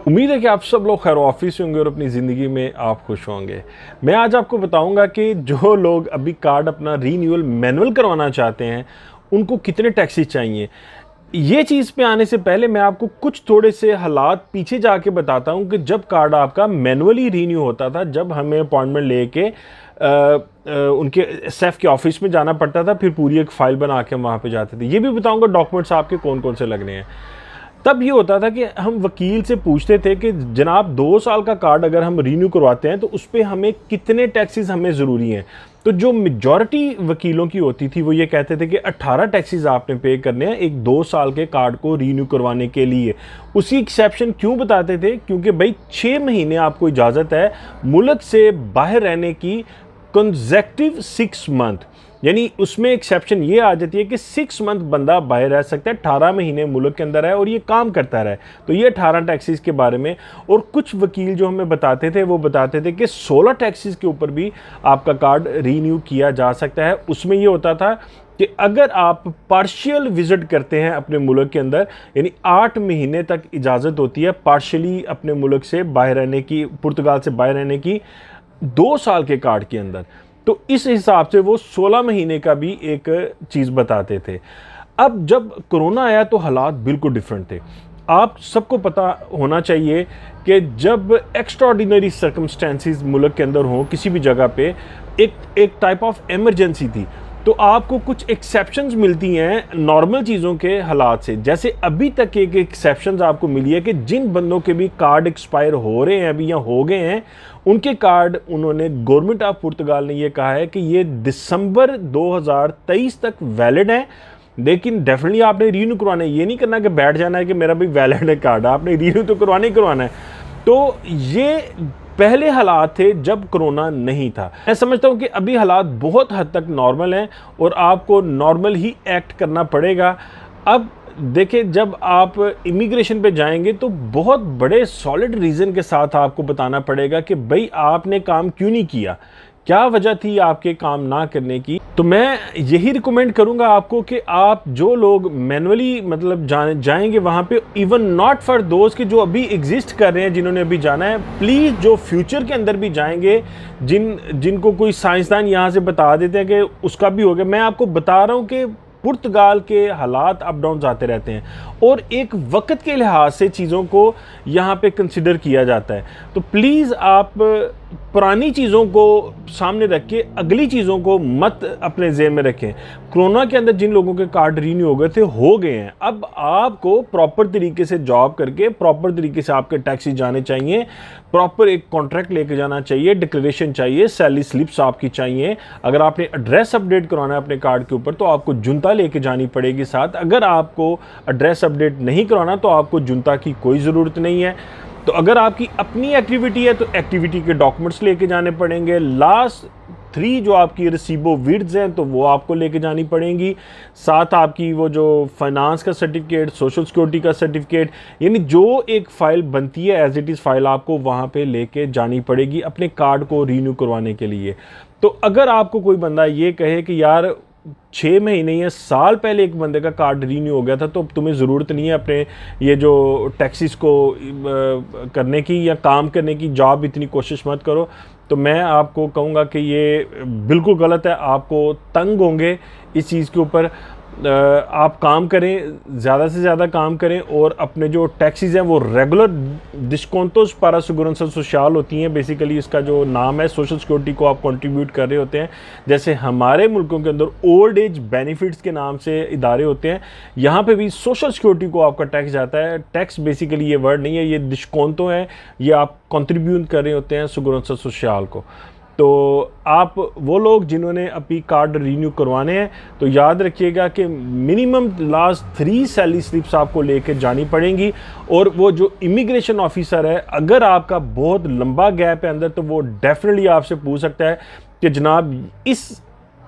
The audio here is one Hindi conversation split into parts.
उम्मीद है कि आप सब लोग खैर ऑफिस होंगे और अपनी ज़िंदगी में आप खुश होंगे। मैं आज आपको बताऊंगा कि जो लोग अभी कार्ड अपना रीन्यूअल मैनुअल करवाना चाहते हैं, उनको कितने टैक्सेस चाहिए। ये चीज़ पे आने से पहले मैं आपको कुछ थोड़े से हालात पीछे जाके बताता हूँ कि जब कार्ड आपका मैनुअली रीन्यू होता था, जब हमें अपॉइंटमेंट लेके उनके सेफ के ऑफिस में जाना पड़ता था, फिर पूरी एक फ़ाइल बना के हम वहाँ पे जाते थे। ये भी बताऊँगा डॉक्यूमेंट्स आपके कौन कौन से लगने हैं। तब ये होता था कि हम वकील से पूछते थे कि जनाब 2 साल का कार्ड अगर हम रीन्यू करवाते हैं तो उस पर हमें कितने टैक्सेस हमें ज़रूरी हैं। तो जो मेजॉरिटी वकीलों की होती थी वो ये कहते थे कि 18 टैक्सेस आपने पे करने हैं एक 2 साल के कार्ड को रीन्यू करवाने के लिए। उसी एक्सेप्शन क्यों बताते थे? क्योंकि भाई 6 महीने आपको इजाज़त है मुल्क से बाहर रहने की, कंसेक्टिव 6 मंथ, यानी उसमें एक्सेप्शन ये आ जाती है कि 6 मंथ बंदा बाहर रह सकता है, 18 महीने मुल्क के अंदर है और ये काम करता रहे। तो ये 18 टैक्सेस के बारे में। और कुछ वकील जो हमें बताते थे वो बताते थे कि 16 टैक्सेस के ऊपर भी आपका कार्ड रीन्यू किया जा सकता है। उसमें ये होता था कि अगर आप पार्शियल विजिट करते हैं अपने मुल्क के अंदर, यानी 8 महीने तक इजाज़त होती है पार्शियली अपने मुल्क से बाहर रहने की, पुर्तगाल से बाहर रहने की 2 साल के कार्ड के अंदर, तो इस हिसाब से वो 16 महीने का भी एक चीज़ बताते थे। अब जब कोरोना आया तो हालात बिल्कुल डिफरेंट थे। आप सबको पता होना चाहिए कि जब एक्स्ट्राऑर्डिनरी सर्कमस्टेंसेस मुल्क के अंदर हों, किसी भी जगह पे एक टाइप ऑफ इमरजेंसी थी, तो आपको कुछ एक्सेप्शंस मिलती हैं नॉर्मल चीज़ों के हालात से। जैसे अभी तक एक एक्सेप्शंस आपको मिली है कि जिन बंदों के भी कार्ड एक्सपायर हो रहे हैं अभी या हो गए हैं, उनके कार्ड उन्होंने, गवर्नमेंट ऑफ पुर्तगाल ने ये कहा है कि ये दिसंबर 2023 तक वैलिड है। लेकिन डेफिनेटली आपने रीन्यू करवाना है, ये नहीं करना कि बैठ जाना है कि मेरा भी वैलिड है कार्ड, आपने रीन्यू तो करवाना ही करवाना है। तो ये पहले हालात थे जब कोरोना नहीं था। मैं समझता हूँ कि अभी हालात बहुत हद तक नॉर्मल हैं और आपको नॉर्मल ही एक्ट करना पड़ेगा। अब देखिए, जब आप इमिग्रेशन पे जाएंगे तो बहुत बड़े सॉलिड रीज़न के साथ आपको बताना पड़ेगा कि भाई आपने काम क्यों नहीं किया, क्या वजह थी आपके काम ना करने की। तो मैं यही रिकमेंड करूंगा आपको कि आप जो लोग मैनुअली मतलब जाएंगे वहाँ पे, इवन नॉट फॉर दोस्त के जो अभी एग्जिस्ट कर रहे हैं, जिन्होंने अभी जाना है, प्लीज़ जो फ्यूचर के अंदर भी जाएंगे, जिनको कोई साइंसदान यहाँ से बता देते हैं कि उसका भी हो गया। मैं आपको बता रहा हूँ कि पुर्तगाल के हालात अप डाउन आते रहते हैं और एक वक्त के लिहाज से चीज़ों को यहाँ पे कंसिडर किया जाता है। तो प्लीज़ आप पुरानी चीज़ों को सामने रख के अगली चीज़ों को मत अपने ज़हन में रखें। कोरोना के अंदर जिन लोगों के कार्ड रीन्यू हो गए हैं, अब आपको प्रॉपर तरीके से जॉब करके प्रॉपर तरीके से आपके टैक्सेस जाने चाहिए, प्रॉपर एक कॉन्ट्रैक्ट लेके जाना चाहिए, डिक्लेरेशन चाहिए, सैलरी स्लिप्स आपकी चाहिए। अगर आपने एड्रेस अपडेट करवाना है अपने कार्ड के ऊपर तो आपको जुनता लेके जानी पड़ेगी साथ। अगर आपको एड्रेस अपडेट नहीं करवाना तो आपको जुनता की कोई ज़रूरत नहीं है। तो अगर आपकी अपनी एक्टिविटी है तो एक्टिविटी के डॉक्यूमेंट्स लेके जाने पड़ेंगे। लास्ट 3 जो आपकी रिसीबो विड्स हैं तो वो आपको लेके जानी पड़ेंगी। साथ आपकी वो जो फाइनेंस का सर्टिफिकेट, सोशल सिक्योरिटी का सर्टिफिकेट, यानी जो एक फ़ाइल बनती है एज इट इज़ फ़ाइल आपको वहाँ पे लेके जानी पड़ेगी अपने कार्ड को रीन्यू करवाने के लिए। तो अगर आपको कोई बंदा ये कहे कि यार 6 महीने या साल पहले एक बंदे का कार्ड रीन्यू हो गया था तो तुम्हें ज़रूरत नहीं है अपने ये जो टैक्सेस को करने की या काम करने की, जॉब इतनी कोशिश मत करो, तो मैं आपको कहूँगा कि ये बिल्कुल गलत है। आपको तंग होंगे इस चीज़ के ऊपर। आप काम करें, ज़्यादा से ज़्यादा काम करें और अपने जो टैक्सेस हैं वो रेगुलर डिस्काउंटोस para segurança social होती हैं। बेसिकली इसका जो नाम है, सोशल सिक्योरिटी को आप कंट्रीब्यूट कर रहे होते हैं। जैसे हमारे मुल्कों के अंदर ओल्ड एज बेनिफिट्स के नाम से इदारे होते हैं, यहाँ पे भी सोशल सिक्योरिटी को आपका टैक्स जाता है। टैक्स बेसिकली ये वर्ड नहीं है, ये डिस्काउंटो है, ये आप कंट्रीब्यूट कर रहे होते हैं segurança social को। तो आप वो लोग जिन्होंने अभी कार्ड रीन्यू करवाने हैं तो याद रखिएगा कि मिनिमम लास्ट 3 सैलरी स्लिप्स आपको लेके जानी पड़ेंगी। और वो जो इमिग्रेशन ऑफिसर है, अगर आपका बहुत लंबा गैप है अंदर, तो वो डेफिनेटली आपसे पूछ सकता है कि जनाब इस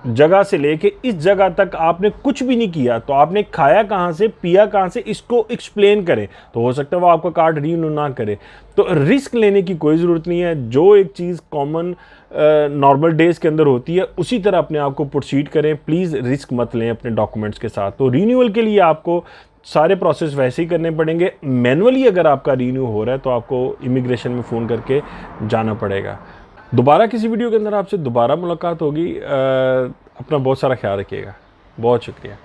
जगह से लेके इस जगह तक आपने कुछ भी नहीं किया, तो आपने खाया कहाँ से, पिया कहाँ से, इसको एक्सप्लेन करें। तो हो सकता है वो आपका कार्ड रीन्यू ना करे। तो रिस्क लेने की कोई ज़रूरत नहीं है। जो एक चीज़ कॉमन नॉर्मल डेज़ के अंदर होती है उसी तरह अपने आप को प्रोसीड करें। प्लीज़ रिस्क मत लें अपने डॉक्यूमेंट्स के साथ। तो रीन्यूअल के लिए आपको सारे प्रोसेस वैसे ही करने पड़ेंगे। मैनुअली अगर आपका रीन्यू हो रहा है तो आपको इमिग्रेशन में फ़ोन करके जाना पड़ेगा। दोबारा किसी वीडियो के अंदर आपसे दोबारा मुलाकात होगी। अपना बहुत सारा ख्याल रखिएगा। बहुत शुक्रिया।